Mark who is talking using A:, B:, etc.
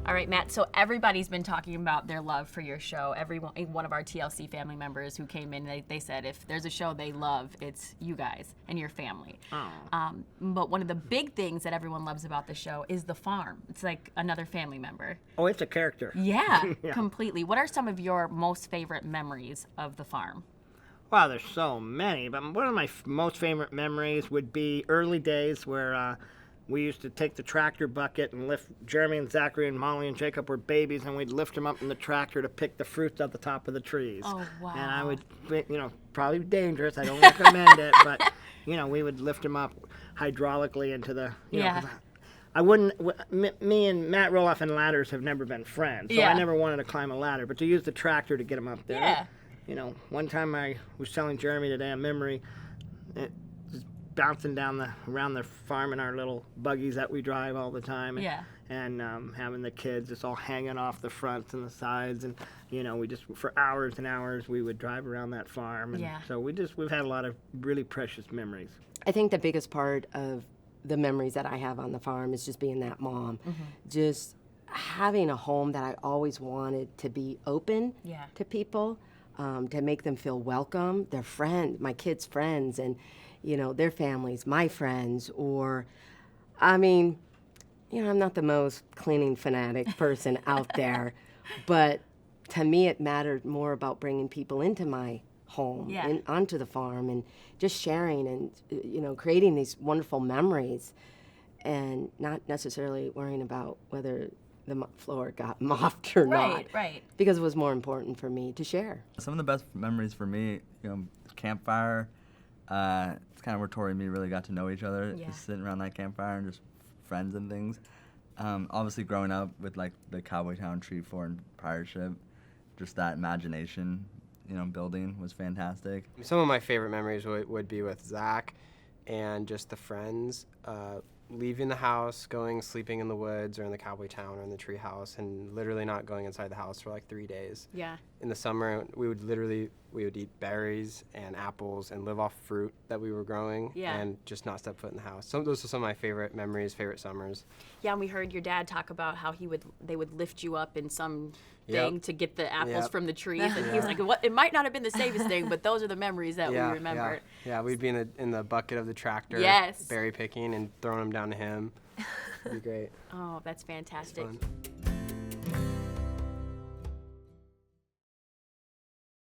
A: All right, Matt, so everybody's been talking about their love for your show. One of our TLC family members who came in, they said if there's a show they love, it's you guys and your family. But one of the big things that everyone loves about the show is the farm. It's like another family member.
B: Oh, it's a character.
A: Yeah, completely. What are some of your most favorite memories of the farm?
B: Wow, there's so many, but one of my most favorite memories would be early days where we used to take the tractor bucket and lift Jeremy and Zachary and Molly and Jacob were babies, and we'd lift them up in the tractor to pick the fruits at the top of the trees.
A: Oh, wow.
B: And I would, probably dangerous. I don't recommend it, but, we would lift them up hydraulically into the, I wouldn't, me and Matt Roloff and ladders have never been friends, so I never wanted to climb a ladder, but to use the tractor to get them up there.
A: Yeah.
B: One time I was telling Jeremy today a memory, bouncing around the farm in our little buggies that we drive all the time, and having the kids just all hanging off the fronts and the sides, and we just for hours and hours we would drive around that farm, and so we've had a lot of really precious memories.
C: I think the biggest part of the memories that I have on the farm is just being that mom, just having a home that I always wanted to be open to people, to make them feel welcome, their friends, my kids' friends, and their families, my friends, or, I'm not the most cleaning fanatic person out there, but to me it mattered more about bringing people into my home and onto the farm and just sharing and, creating these wonderful memories and not necessarily worrying about whether the floor got mopped or not.
A: Right.
C: Because it was more important for me to share.
D: Some of the best memories for me, campfire. It's kind of where Tori and me really got to know each other, just sitting around that campfire and just friends and things. Obviously growing up with like the Cowboy Town Tree Fort and Priorship, just that imagination, building was fantastic.
E: Some of my favorite memories would be with Zach and just the friends, leaving the house, sleeping in the woods or in the Cowboy Town or in the tree house, and literally not going inside the house for like 3 days.
A: Yeah.
E: In the summer, we would eat berries and apples and live off fruit that we were growing and just not step foot in the house. Those are some of my favorite memories, favorite summers.
A: Yeah, and we heard your dad talk about how they would lift you up in some thing to get the apples from the trees, and he was like, "What? It might not have been the safest thing, but those are the memories that we remember."
E: Yeah, we'd be in the bucket of the tractor, berry picking and throwing them down to him. It'd be great.
A: Oh, that's fantastic.
E: It's fun.